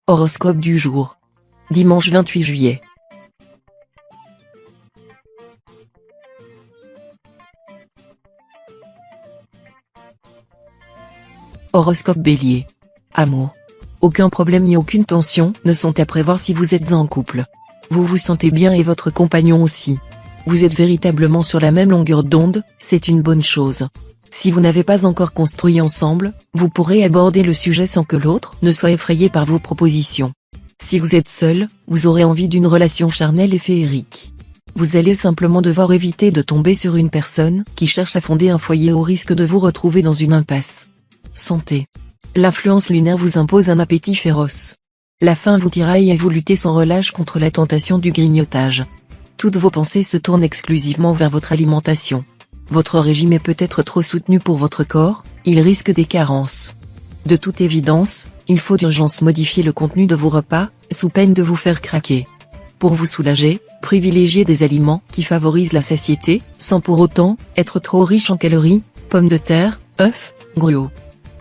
Horoscope du jour. Dimanche 28 juillet. Horoscope Bélier. Amour. Aucun problème ni aucune tension ne sont à prévoir si vous êtes en couple. Vous vous sentez bien et votre compagnon aussi. Vous êtes véritablement sur la même longueur d'onde, c'est une bonne chose. Si vous n'avez pas encore construit ensemble, vous pourrez aborder le sujet sans que l'autre ne soit effrayé par vos propositions. Si vous êtes seul, vous aurez envie d'une relation charnelle et féerique. Vous allez simplement devoir éviter de tomber sur une personne qui cherche à fonder un foyer au risque de vous retrouver dans une impasse. Santé. L'influence lunaire vous impose un appétit féroce. La faim vous tiraille et vous luttez sans relâche contre la tentation du grignotage. Toutes vos pensées se tournent exclusivement vers votre alimentation. Votre régime est peut-être trop soutenu pour votre corps, il risque des carences. De toute évidence, il faut d'urgence modifier le contenu de vos repas, sous peine de vous faire craquer. Pour vous soulager, privilégiez des aliments qui favorisent la satiété, sans pour autant être trop riches en calories, pommes de terre, œufs, gruau.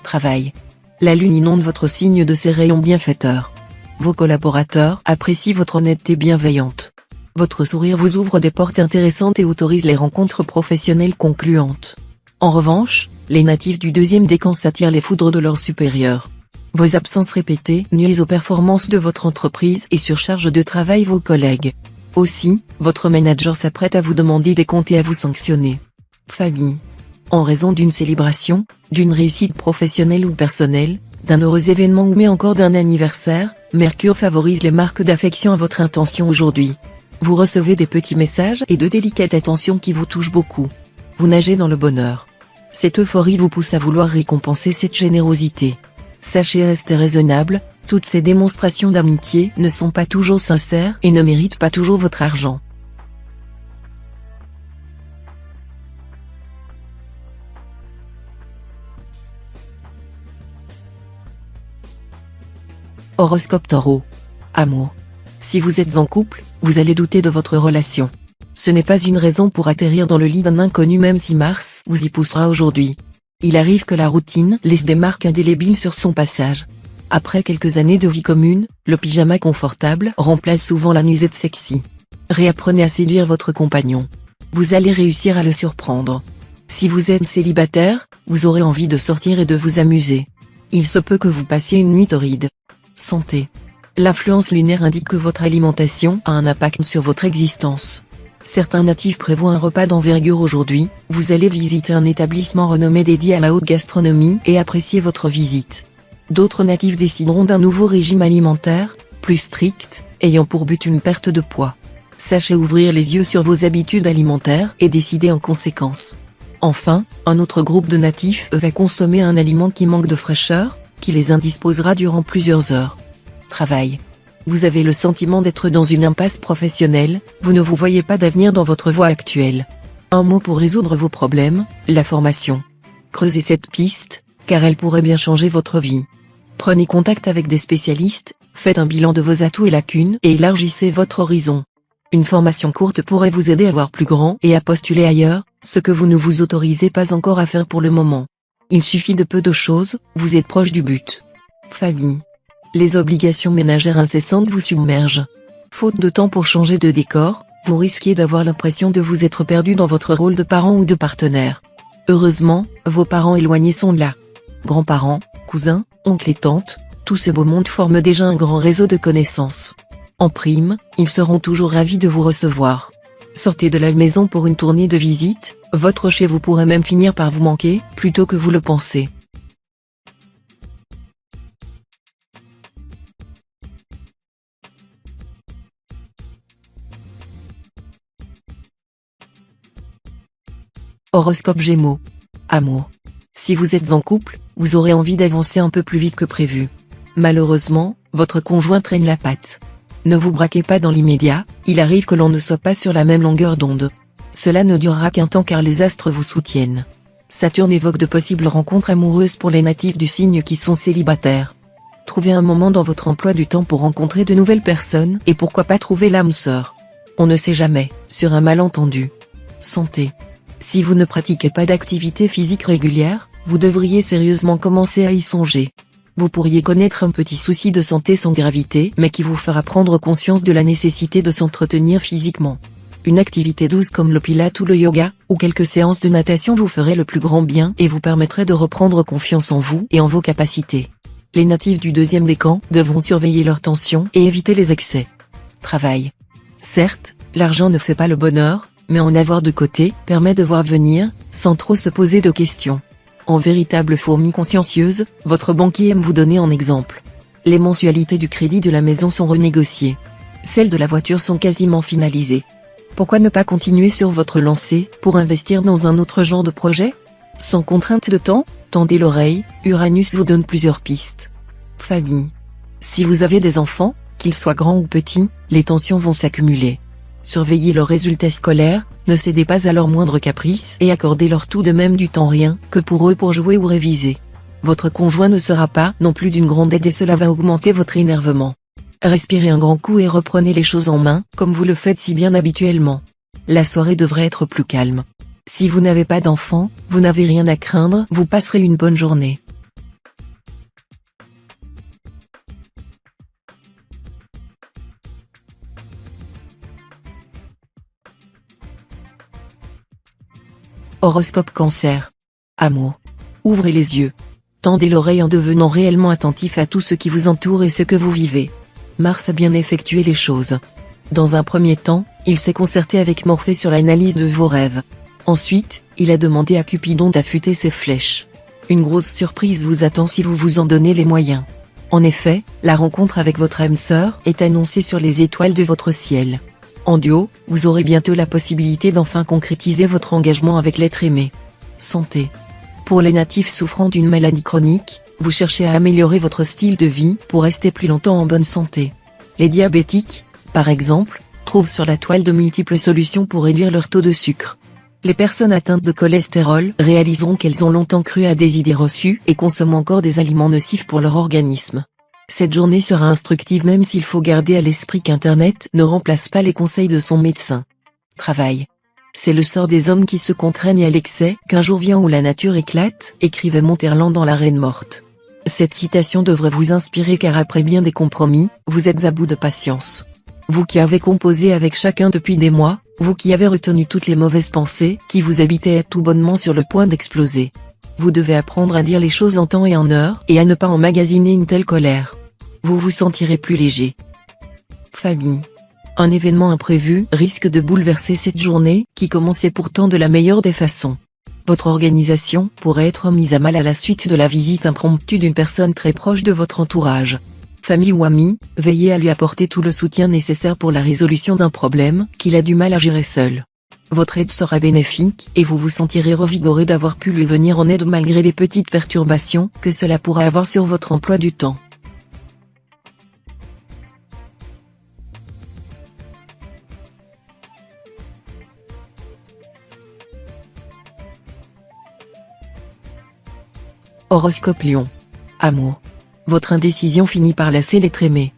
Travail. La lune inonde votre signe de ses rayons bienfaiteurs. Vos collaborateurs apprécient votre honnêteté bienveillante. Votre sourire vous ouvre des portes intéressantes et autorise les rencontres professionnelles concluantes. En revanche, les natifs du deuxième décan s'attirent les foudres de leurs supérieurs. Vos absences répétées nuisent aux performances de votre entreprise et surchargent de travail vos collègues. Aussi, votre manager s'apprête à vous demander des comptes et à vous sanctionner. Famille. En raison d'une célébration, d'une réussite professionnelle ou personnelle, d'un heureux événement ou mais encore d'un anniversaire, Mercure favorise les marques d'affection à votre intention aujourd'hui. Vous recevez des petits messages et de délicates attentions qui vous touchent beaucoup. Vous nagez dans le bonheur. Cette euphorie vous pousse à vouloir récompenser cette générosité. Sachez rester raisonnable, toutes ces démonstrations d'amitié ne sont pas toujours sincères et ne méritent pas toujours votre argent. Horoscope Taureau. Amour. Si vous êtes en couple, vous allez douter de votre relation. Ce n'est pas une raison pour atterrir dans le lit d'un inconnu même si Mars vous y poussera aujourd'hui. Il arrive que la routine laisse des marques indélébiles sur son passage. Après quelques années de vie commune, le pyjama confortable remplace souvent la nuisette sexy. Réapprenez à séduire votre compagnon. Vous allez réussir à le surprendre. Si vous êtes célibataire, vous aurez envie de sortir et de vous amuser. Il se peut que vous passiez une nuit torride. Santé. L'influence lunaire indique que votre alimentation a un impact sur votre existence. Certains natifs prévoient un repas d'envergure aujourd'hui, vous allez visiter un établissement renommé dédié à la haute gastronomie et apprécier votre visite. D'autres natifs décideront d'un nouveau régime alimentaire, plus strict, ayant pour but une perte de poids. Sachez ouvrir les yeux sur vos habitudes alimentaires et décider en conséquence. Enfin, un autre groupe de natifs va consommer un aliment qui manque de fraîcheur, qui les indisposera durant plusieurs heures. Travail. Vous avez le sentiment d'être dans une impasse professionnelle, vous ne vous voyez pas d'avenir dans votre voie actuelle. Un mot pour résoudre vos problèmes, la formation. Creusez cette piste, car elle pourrait bien changer votre vie. Prenez contact avec des spécialistes, faites un bilan de vos atouts et lacunes et élargissez votre horizon. Une formation courte pourrait vous aider à voir plus grand et à postuler ailleurs, ce que vous ne vous autorisez pas encore à faire pour le moment. Il suffit de peu de choses, vous êtes proche du but. Famille. Les obligations ménagères incessantes vous submergent. Faute de temps pour changer de décor, vous risquez d'avoir l'impression de vous être perdu dans votre rôle de parent ou de partenaire. Heureusement, vos parents éloignés sont là. Grands-parents, cousins, oncles et tantes, tout ce beau monde forme déjà un grand réseau de connaissances. En prime, ils seront toujours ravis de vous recevoir. Sortez de la maison pour une tournée de visite, votre chez vous pourrait même finir par vous manquer, plutôt que vous le pensez. Horoscope Gémeaux. Amour. Si vous êtes en couple, vous aurez envie d'avancer un peu plus vite que prévu. Malheureusement, votre conjoint traîne la patte. Ne vous braquez pas dans l'immédiat, il arrive que l'on ne soit pas sur la même longueur d'onde. Cela ne durera qu'un temps car les astres vous soutiennent. Saturne évoque de possibles rencontres amoureuses pour les natifs du signe qui sont célibataires. Trouvez un moment dans votre emploi du temps pour rencontrer de nouvelles personnes et pourquoi pas trouver l'âme sœur. On ne sait jamais, sur un malentendu. Santé. Si vous ne pratiquez pas d'activité physique régulière, vous devriez sérieusement commencer à y songer. Vous pourriez connaître un petit souci de santé sans gravité mais qui vous fera prendre conscience de la nécessité de s'entretenir physiquement. Une activité douce comme le pilate ou le yoga, ou quelques séances de natation vous ferait le plus grand bien et vous permettrait de reprendre confiance en vous et en vos capacités. Les natifs du deuxième décan devront surveiller leur tension et éviter les excès. Travail. Certes, l'argent ne fait pas le bonheur, mais en avoir de côté permet de voir venir, sans trop se poser de questions. En véritable fourmi consciencieuse, votre banquier aime vous donner en exemple. Les mensualités du crédit de la maison sont renégociées. Celles de la voiture sont quasiment finalisées. Pourquoi ne pas continuer sur votre lancée pour investir dans un autre genre de projet? Sans contrainte de temps, tendez l'oreille, Uranus vous donne plusieurs pistes. Famille. Si vous avez des enfants, qu'ils soient grands ou petits, les tensions vont s'accumuler. Surveillez leurs résultats scolaires, ne cédez pas à leurs moindres caprices et accordez-leur tout de même du temps rien que pour eux pour jouer ou réviser. Votre conjoint ne sera pas non plus d'une grande aide et cela va augmenter votre énervement. Respirez un grand coup et reprenez les choses en main, comme vous le faites si bien habituellement. La soirée devrait être plus calme. Si vous n'avez pas d'enfants, vous n'avez rien à craindre, vous passerez une bonne journée. Horoscope Cancer. Amour. Ouvrez les yeux. Tendez l'oreille en devenant réellement attentif à tout ce qui vous entoure et ce que vous vivez. Mars a bien effectué les choses. Dans un premier temps, il s'est concerté avec Morphée sur l'analyse de vos rêves. Ensuite, il a demandé à Cupidon d'affûter ses flèches. Une grosse surprise vous attend si vous vous en donnez les moyens. En effet, la rencontre avec votre âme sœur est annoncée sur les étoiles de votre ciel. En duo, vous aurez bientôt la possibilité d'enfin concrétiser votre engagement avec l'être aimé. Santé. Pour les natifs souffrant d'une maladie chronique, vous cherchez à améliorer votre style de vie pour rester plus longtemps en bonne santé. Les diabétiques, par exemple, trouvent sur la toile de multiples solutions pour réduire leur taux de sucre. Les personnes atteintes de cholestérol réaliseront qu'elles ont longtemps cru à des idées reçues et consomment encore des aliments nocifs pour leur organisme. Cette journée sera instructive même s'il faut garder à l'esprit qu'Internet ne remplace pas les conseils de son médecin. Travail. C'est le sort des hommes qui se contraignent à l'excès qu'un jour vient où la nature éclate, écrivait Monterland dans La Reine morte. Cette citation devrait vous inspirer car après bien des compromis, vous êtes à bout de patience. Vous qui avez composé avec chacun depuis des mois, vous qui avez retenu toutes les mauvaises pensées qui vous habitaient êtes tout bonnement sur le point d'exploser. Vous devez apprendre à dire les choses en temps et en heure et à ne pas emmagasiner une telle colère. Vous vous sentirez plus léger. Famille. Un événement imprévu risque de bouleverser cette journée qui commençait pourtant de la meilleure des façons. Votre organisation pourrait être mise à mal à la suite de la visite impromptue d'une personne très proche de votre entourage. Famille ou amis, veillez à lui apporter tout le soutien nécessaire pour la résolution d'un problème qu'il a du mal à gérer seul. Votre aide sera bénéfique et vous vous sentirez revigoré d'avoir pu lui venir en aide malgré les petites perturbations que cela pourra avoir sur votre emploi du temps. Horoscope Lion. Amour. Votre indécision finit par lasser l'être aimé.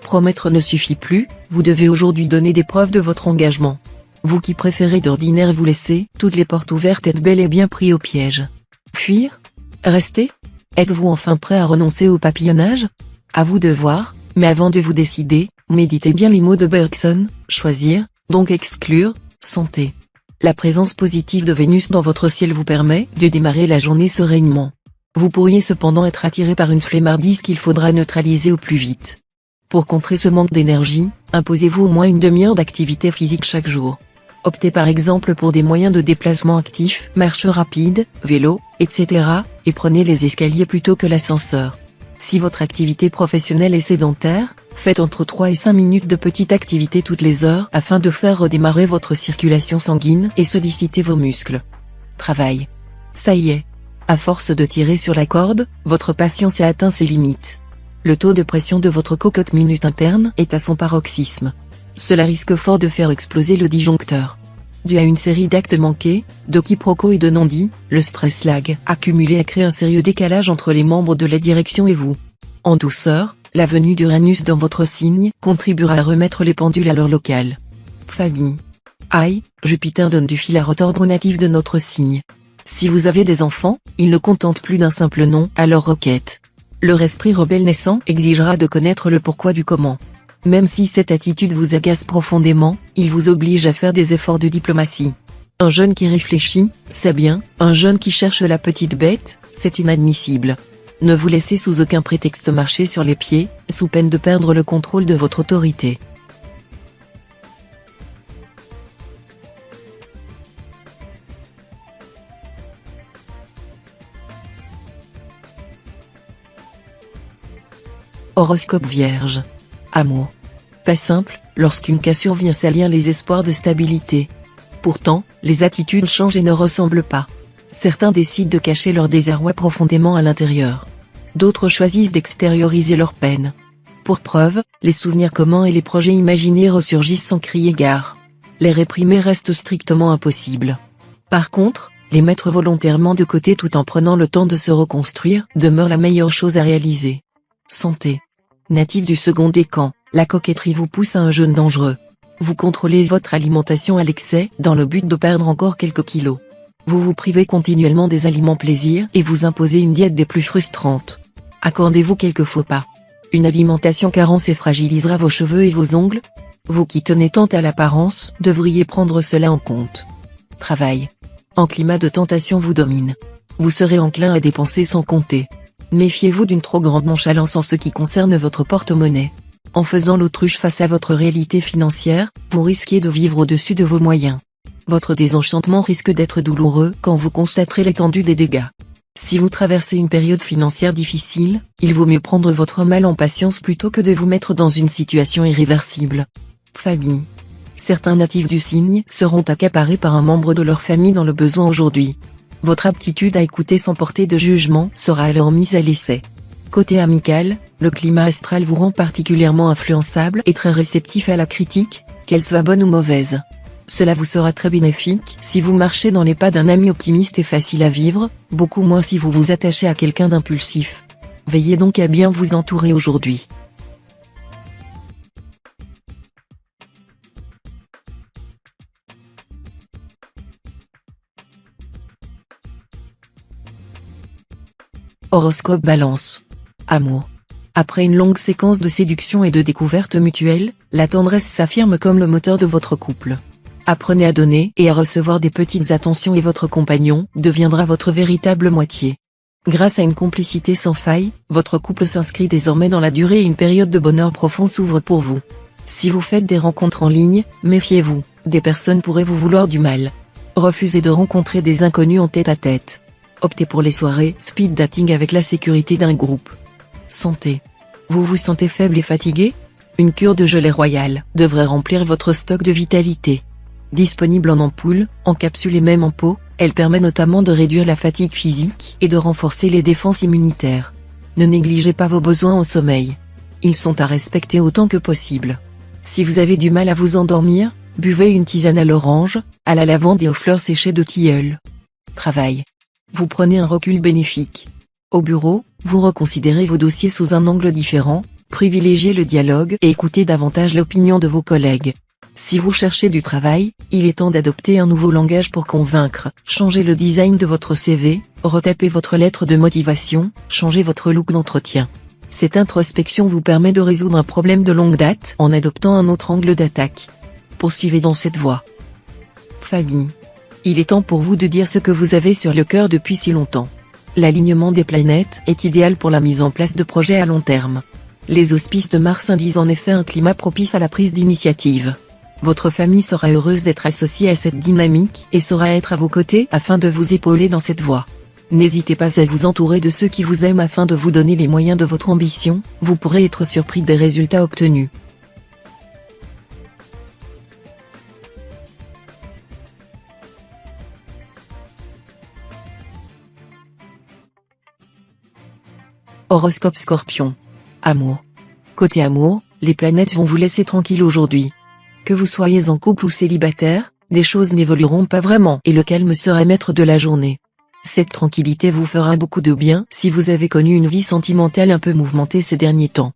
Promettre ne suffit plus, vous devez aujourd'hui donner des preuves de votre engagement. Vous qui préférez d'ordinaire vous laisser toutes les portes ouvertes êtes bel et bien pris au piège. Fuir? Rester? Êtes-vous enfin prêt à renoncer au papillonnage? À vous de voir, mais avant de vous décider, méditez bien les mots de Bergson, choisir, donc exclure, santé. La présence positive de Vénus dans votre ciel vous permet de démarrer la journée sereinement. Vous pourriez cependant être attiré par une flemmardise qu'il faudra neutraliser au plus vite. Pour contrer ce manque d'énergie, imposez-vous au moins une demi-heure d'activité physique chaque jour. Optez par exemple pour des moyens de déplacement actifs, marche rapide, vélo, etc., et prenez les escaliers plutôt que l'ascenseur. Si votre activité professionnelle est sédentaire, faites entre 3 et 5 minutes de petite activité toutes les heures afin de faire redémarrer votre circulation sanguine et solliciter vos muscles. Travail. Ça y est. À force de tirer sur la corde, votre patience a atteint ses limites. Le taux de pression de votre cocotte minute interne est à son paroxysme. Cela risque fort de faire exploser le disjoncteur. Dû à une série d'actes manqués, de quiproquos et de non-dits, le stress lag accumulé a créé un sérieux décalage entre les membres de la direction et vous. En douceur, la venue d'Uranus dans votre signe contribuera à remettre les pendules à leur local. Famille. Aïe, Jupiter donne du fil à retordre aux natifs de notre signe. Si vous avez des enfants, ils ne contentent plus d'un simple nom à leur requête. Leur esprit rebelle naissant exigera de connaître le pourquoi du comment. Même si cette attitude vous agace profondément, il vous oblige à faire des efforts de diplomatie. Un jeune qui réfléchit, c'est bien, un jeune qui cherche la petite bête, c'est inadmissible. Ne vous laissez sous aucun prétexte marcher sur les pieds, sous peine de perdre le contrôle de votre autorité. Horoscope Vierge. Amour. Pas simple, lorsqu'une cassure vient salir les espoirs de stabilité. Pourtant, les attitudes changent et ne ressemblent pas. Certains décident de cacher leur désarroi profondément à l'intérieur. D'autres choisissent d'extérioriser leur peine. Pour preuve, les souvenirs communs et les projets imaginés ressurgissent sans crier gare. Les réprimer reste strictement impossible. Par contre, les mettre volontairement de côté tout en prenant le temps de se reconstruire demeure la meilleure chose à réaliser. Santé. Natif du second décan, la coquetterie vous pousse à un jeûne dangereux. Vous contrôlez votre alimentation à l'excès dans le but de perdre encore quelques kilos. Vous vous privez continuellement des aliments plaisir et vous imposez une diète des plus frustrantes. Accordez-vous quelques faux pas. Une alimentation carence et fragilisera vos cheveux et vos ongles. Vous qui tenez tant à l'apparence, devriez prendre cela en compte. Travail. Un climat de tentation vous domine. Vous serez enclin à dépenser sans compter. Méfiez-vous d'une trop grande nonchalance en ce qui concerne votre porte-monnaie. En faisant l'autruche face à votre réalité financière, vous risquez de vivre au-dessus de vos moyens. Votre désenchantement risque d'être douloureux quand vous constaterez l'étendue des dégâts. Si vous traversez une période financière difficile, il vaut mieux prendre votre mal en patience plutôt que de vous mettre dans une situation irréversible. Famille. Certains natifs du signe seront accaparés par un membre de leur famille dans le besoin aujourd'hui. Votre aptitude à écouter sans porter de jugement sera alors mise à l'essai. Côté amical, le climat astral vous rend particulièrement influençable et très réceptif à la critique, qu'elle soit bonne ou mauvaise. Cela vous sera très bénéfique si vous marchez dans les pas d'un ami optimiste et facile à vivre, beaucoup moins si vous vous attachez à quelqu'un d'impulsif. Veillez donc à bien vous entourer aujourd'hui. Horoscope Balance. Amour. Après une longue séquence de séduction et de découverte mutuelle, la tendresse s'affirme comme le moteur de votre couple. Apprenez à donner et à recevoir des petites attentions et votre compagnon deviendra votre véritable moitié. Grâce à une complicité sans faille, votre couple s'inscrit désormais dans la durée et une période de bonheur profond s'ouvre pour vous. Si vous faites des rencontres en ligne, méfiez-vous, des personnes pourraient vous vouloir du mal. Refusez de rencontrer des inconnus en tête-à-tête. Optez pour les soirées speed dating avec la sécurité d'un groupe. Santé. Vous vous sentez faible et fatigué? Une cure de gelée royale devrait remplir votre stock de vitalité. Disponible en ampoule, en capsule et même en pot, elle permet notamment de réduire la fatigue physique et de renforcer les défenses immunitaires. Ne négligez pas vos besoins en sommeil. Ils sont à respecter autant que possible. Si vous avez du mal à vous endormir, buvez une tisane à l'orange, à la lavande et aux fleurs séchées de tilleul. Travail. Vous prenez un recul bénéfique. Au bureau, vous reconsidérez vos dossiers sous un angle différent, privilégiez le dialogue et écoutez davantage l'opinion de vos collègues. Si vous cherchez du travail, il est temps d'adopter un nouveau langage pour convaincre, changez le design de votre CV, retapez votre lettre de motivation, changez votre look d'entretien. Cette introspection vous permet de résoudre un problème de longue date en adoptant un autre angle d'attaque. Poursuivez dans cette voie. Famille. Il est temps pour vous de dire ce que vous avez sur le cœur depuis si longtemps. L'alignement des planètes est idéal pour la mise en place de projets à long terme. Les auspices de Mars induisent en effet un climat propice à la prise d'initiative. Votre famille sera heureuse d'être associée à cette dynamique et saura être à vos côtés afin de vous épauler dans cette voie. N'hésitez pas à vous entourer de ceux qui vous aiment afin de vous donner les moyens de votre ambition, vous pourrez être surpris des résultats obtenus. Horoscope Scorpion. Amour. Côté amour, les planètes vont vous laisser tranquille aujourd'hui. Que vous soyez en couple ou célibataire, les choses n'évolueront pas vraiment et le calme sera maître de la journée. Cette tranquillité vous fera beaucoup de bien si vous avez connu une vie sentimentale un peu mouvementée ces derniers temps.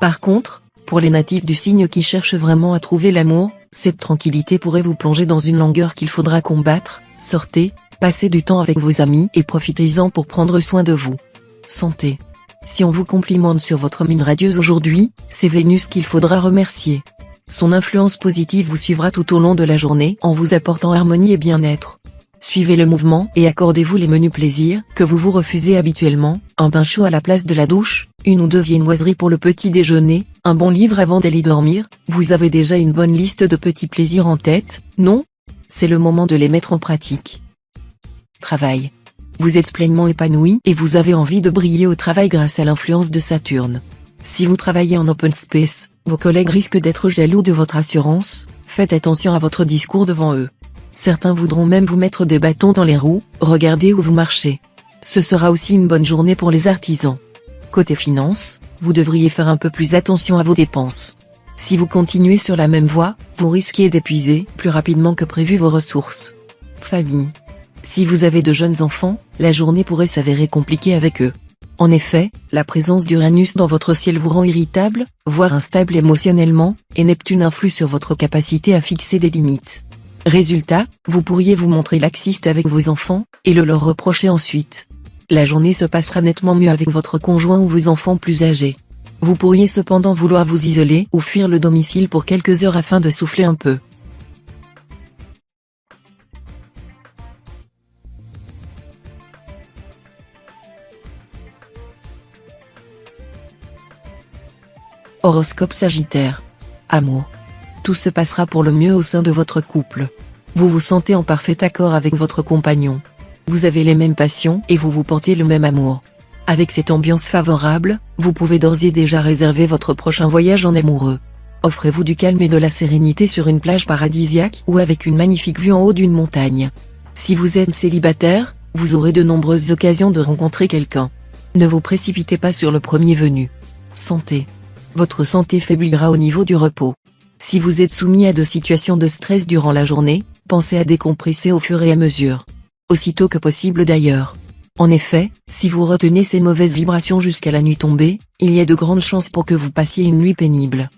Par contre, pour les natifs du signe qui cherchent vraiment à trouver l'amour, cette tranquillité pourrait vous plonger dans une langueur qu'il faudra combattre. Sortez, passez du temps avec vos amis et profitez-en pour prendre soin de vous. Santé. Si on vous complimente sur votre mine radieuse aujourd'hui, c'est Vénus qu'il faudra remercier. Son influence positive vous suivra tout au long de la journée en vous apportant harmonie et bien-être. Suivez le mouvement et accordez-vous les menus plaisirs que vous vous refusez habituellement, un bain chaud à la place de la douche, une ou deux viennoiseries pour le petit déjeuner, un bon livre avant d'aller dormir. Vous avez déjà une bonne liste de petits plaisirs en tête, non? C'est le moment de les mettre en pratique. Travail. Vous êtes pleinement épanoui et vous avez envie de briller au travail grâce à l'influence de Saturne. Si vous travaillez en open space, vos collègues risquent d'être jaloux de votre assurance, faites attention à votre discours devant eux. Certains voudront même vous mettre des bâtons dans les roues, regardez où vous marchez. Ce sera aussi une bonne journée pour les artisans. Côté finance, vous devriez faire un peu plus attention à vos dépenses. Si vous continuez sur la même voie, vous risquez d'épuiser plus rapidement que prévu vos ressources. Famille. Si vous avez de jeunes enfants, la journée pourrait s'avérer compliquée avec eux. En effet, la présence d'Uranus dans votre ciel vous rend irritable, voire instable émotionnellement, et Neptune influe sur votre capacité à fixer des limites. Résultat, vous pourriez vous montrer laxiste avec vos enfants, et le leur reprocher ensuite. La journée se passera nettement mieux avec votre conjoint ou vos enfants plus âgés. Vous pourriez cependant vouloir vous isoler ou fuir le domicile pour quelques heures afin de souffler un peu. Horoscope Sagittaire. Amour. Tout se passera pour le mieux au sein de votre couple. Vous vous sentez en parfait accord avec votre compagnon. Vous avez les mêmes passions et vous vous portez le même amour. Avec cette ambiance favorable, vous pouvez d'ores et déjà réserver votre prochain voyage en amoureux. Offrez-vous du calme et de la sérénité sur une plage paradisiaque ou avec une magnifique vue en haut d'une montagne. Si vous êtes célibataire, vous aurez de nombreuses occasions de rencontrer quelqu'un. Ne vous précipitez pas sur le premier venu. Santé. Votre santé faiblira au niveau du repos. Si vous êtes soumis à de situations de stress durant la journée, pensez à décompresser au fur et à mesure. Aussitôt que possible d'ailleurs. En effet, si vous retenez ces mauvaises vibrations jusqu'à la nuit tombée, il y a de grandes chances pour que vous passiez une nuit pénible.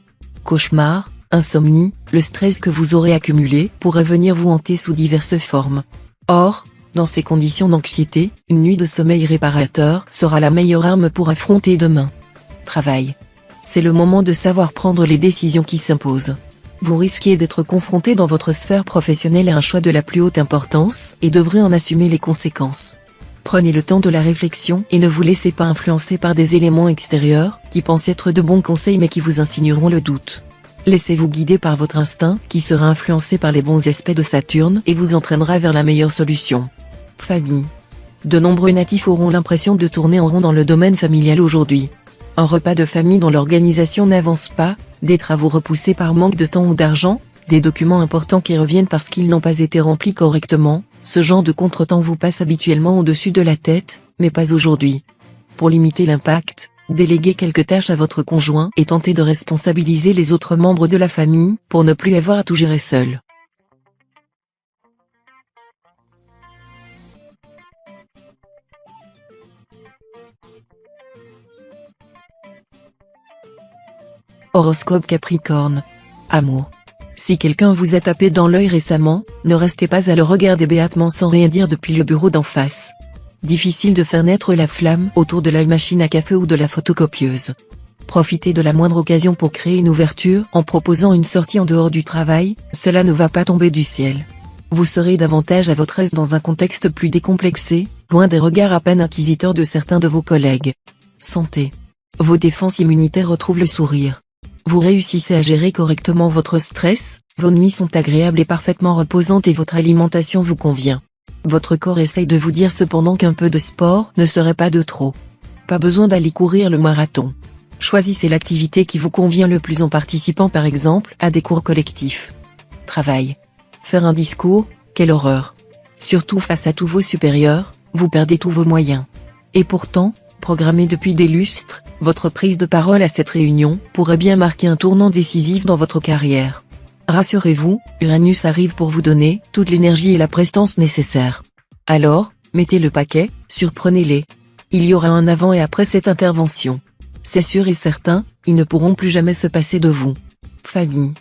Cauchemar, insomnie, le stress que vous aurez accumulé pourrait venir vous hanter sous diverses formes. Or, dans ces conditions d'anxiété, une nuit de sommeil réparateur sera la meilleure arme pour affronter demain. Travail. C'est le moment de savoir prendre les décisions qui s'imposent. Vous risquez d'être confronté dans votre sphère professionnelle à un choix de la plus haute importance et devrez en assumer les conséquences. Prenez le temps de la réflexion et ne vous laissez pas influencer par des éléments extérieurs qui pensent être de bons conseils mais qui vous insinueront le doute. Laissez-vous guider par votre instinct qui sera influencé par les bons aspects de Saturne et vous entraînera vers la meilleure solution. Famille. De nombreux natifs auront l'impression de tourner en rond dans le domaine familial aujourd'hui. Un repas de famille dont l'organisation n'avance pas, des travaux repoussés par manque de temps ou d'argent, des documents importants qui reviennent parce qu'ils n'ont pas été remplis correctement, ce genre de contretemps vous passe habituellement au-dessus de la tête, mais pas aujourd'hui. Pour limiter l'impact, déléguez quelques tâches à votre conjoint et tentez de responsabiliser les autres membres de la famille pour ne plus avoir à tout gérer seul. Horoscope Capricorne. Amour. Si quelqu'un vous a tapé dans l'œil récemment, ne restez pas à le regarder béatement sans rien dire depuis le bureau d'en face. Difficile de faire naître la flamme autour de la machine à café ou de la photocopieuse. Profitez de la moindre occasion pour créer une ouverture en proposant une sortie en dehors du travail, cela ne va pas tomber du ciel. Vous serez davantage à votre aise dans un contexte plus décomplexé, loin des regards à peine inquisiteurs de certains de vos collègues. Santé. Vos défenses immunitaires retrouvent le sourire. Vous réussissez à gérer correctement votre stress, vos nuits sont agréables et parfaitement reposantes et votre alimentation vous convient. Votre corps essaye de vous dire cependant qu'un peu de sport ne serait pas de trop. Pas besoin d'aller courir le marathon. Choisissez l'activité qui vous convient le plus en participant par exemple à des cours collectifs. Travail. Faire un discours, quelle horreur. Surtout face à tous vos supérieurs, vous perdez tous vos moyens. Et pourtant, programmée depuis des lustres, votre prise de parole à cette réunion pourrait bien marquer un tournant décisif dans votre carrière. Rassurez-vous, Uranus arrive pour vous donner toute l'énergie et la prestance nécessaires. Alors, mettez le paquet, surprenez-les. Il y aura un avant et après cette intervention. C'est sûr et certain, ils ne pourront plus jamais se passer de vous. Famille.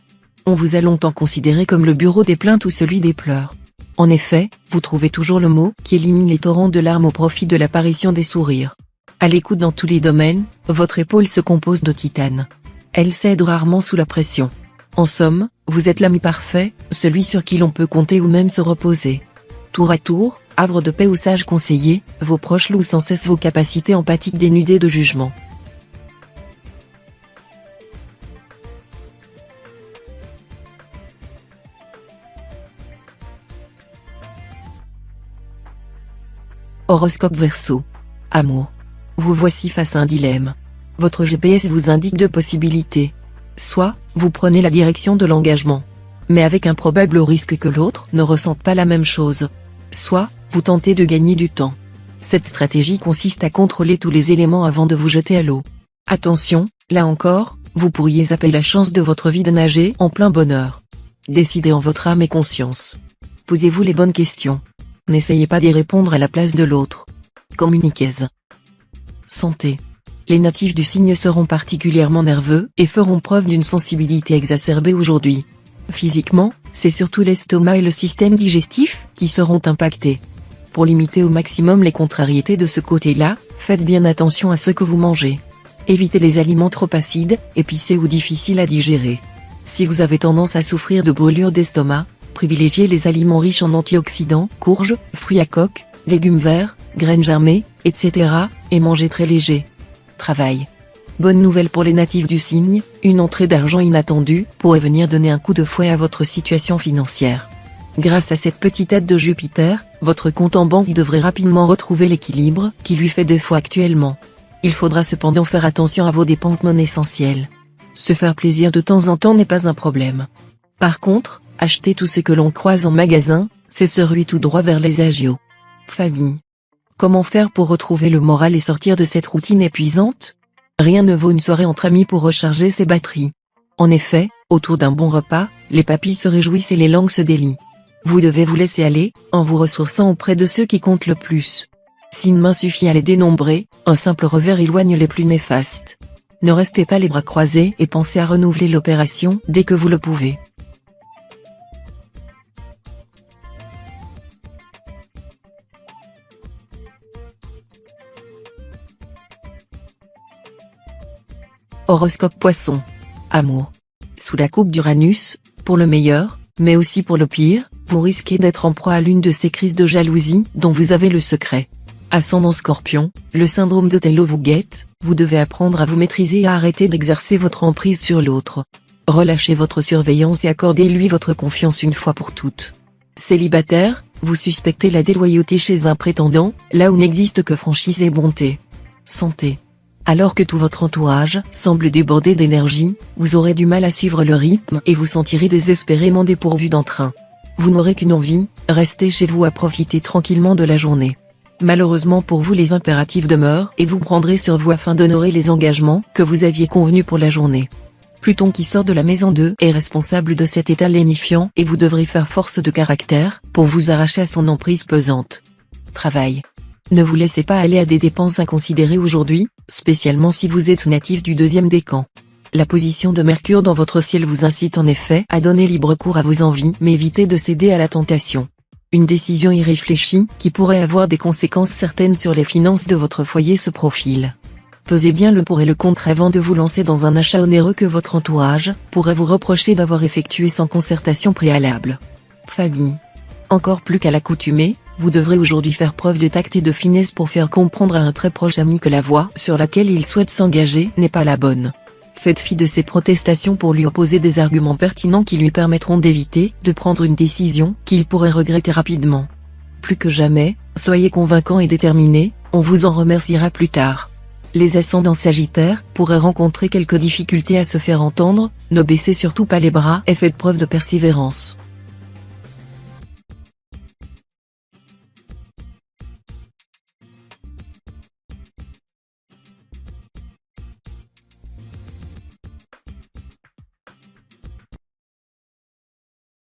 On vous a longtemps considéré comme le bureau des plaintes ou celui des pleurs. En effet, vous trouvez toujours le mot qui élimine les torrents de larmes au profit de l'apparition des sourires. À l'écoute dans tous les domaines, votre épaule se compose de titane. Elle cède rarement sous la pression. En somme, vous êtes l'ami parfait, celui sur qui l'on peut compter ou même se reposer. Tour à tour, havre de paix ou sage conseiller, vos proches louent sans cesse vos capacités empathiques dénudées de jugement. Horoscope Verseau. Amour. Vous voici face à un dilemme. Votre GPS vous indique deux possibilités. Soit, vous prenez la direction de l'engagement, mais avec un probable risque que l'autre ne ressente pas la même chose. Soit, vous tentez de gagner du temps. Cette stratégie consiste à contrôler tous les éléments avant de vous jeter à l'eau. Attention, là encore, vous pourriez zapper la chance de votre vie de nager en plein bonheur. Décidez en votre âme et conscience. Posez-vous les bonnes questions. N'essayez pas d'y répondre à la place de l'autre. Communiquez. Santé. Les natifs du signe seront particulièrement nerveux et feront preuve d'une sensibilité exacerbée aujourd'hui. Physiquement, c'est surtout l'estomac et le système digestif qui seront impactés. Pour limiter au maximum les contrariétés de ce côté-là, faites bien attention à ce que vous mangez. Évitez les aliments trop acides, épicés ou difficiles à digérer. Si vous avez tendance à souffrir de brûlures d'estomac, privilégiez les aliments riches en antioxydants, courges, fruits à coque, légumes verts, graines germées, etc., et mangez très léger. Travail. Bonne nouvelle pour les natifs du signe, une entrée d'argent inattendue pourrait venir donner un coup de fouet à votre situation financière. Grâce à cette petite aide de Jupiter, votre compte en banque devrait rapidement retrouver l'équilibre qui lui fait défaut actuellement. Il faudra cependant faire attention à vos dépenses non essentielles. Se faire plaisir de temps en temps n'est pas un problème. Par contre, acheter tout ce que l'on croise en magasin, c'est se ruer tout droit vers les agios. Famille. Comment faire pour retrouver le moral et sortir de cette routine épuisante? Rien ne vaut une soirée entre amis pour recharger ses batteries. En effet, autour d'un bon repas, les papilles se réjouissent et les langues se délient. Vous devez vous laisser aller, en vous ressourçant auprès de ceux qui comptent le plus. Si une main suffit à les dénombrer, un simple revers éloigne les plus néfastes. Ne restez pas les bras croisés et pensez à renouveler l'opération dès que vous le pouvez. Horoscope Poisson. Amour. Sous la coupe d'Uranus, pour le meilleur, mais aussi pour le pire, vous risquez d'être en proie à l'une de ces crises de jalousie dont vous avez le secret. Ascendant Scorpion, le syndrome d'Othello vous guette, vous devez apprendre à vous maîtriser et à arrêter d'exercer votre emprise sur l'autre. Relâchez votre surveillance et accordez-lui votre confiance une fois pour toutes. Célibataire, vous suspectez la déloyauté chez un prétendant, là où n'existe que franchise et bonté. Santé. Alors que tout votre entourage semble déborder d'énergie, vous aurez du mal à suivre le rythme et vous sentirez désespérément dépourvu d'entrain. Vous n'aurez qu'une envie, rester chez vous à profiter tranquillement de la journée. Malheureusement pour vous les impératifs demeurent et vous prendrez sur vous afin d'honorer les engagements que vous aviez convenus pour la journée. Pluton qui sort de la maison 2 est responsable de cet état lénifiant et vous devrez faire force de caractère pour vous arracher à son emprise pesante. Travail. Ne vous laissez pas aller à des dépenses inconsidérées aujourd'hui, spécialement si vous êtes natif du deuxième décan. La position de Mercure dans votre ciel vous incite en effet à donner libre cours à vos envies mais évitez de céder à la tentation. Une décision irréfléchie, qui pourrait avoir des conséquences certaines sur les finances de votre foyer se profile. Pesez bien le pour et le contre avant de vous lancer dans un achat onéreux que votre entourage pourrait vous reprocher d'avoir effectué sans concertation préalable. Famille. Encore plus qu'à l'accoutumée, vous devrez aujourd'hui faire preuve de tact et de finesse pour faire comprendre à un très proche ami que la voie sur laquelle il souhaite s'engager n'est pas la bonne. Faites fi de ses protestations pour lui opposer des arguments pertinents qui lui permettront d'éviter de prendre une décision qu'il pourrait regretter rapidement. Plus que jamais, soyez convaincant et déterminé, on vous en remerciera plus tard. Les ascendants Sagittaires pourraient rencontrer quelques difficultés à se faire entendre, ne baissez surtout pas les bras et faites preuve de persévérance.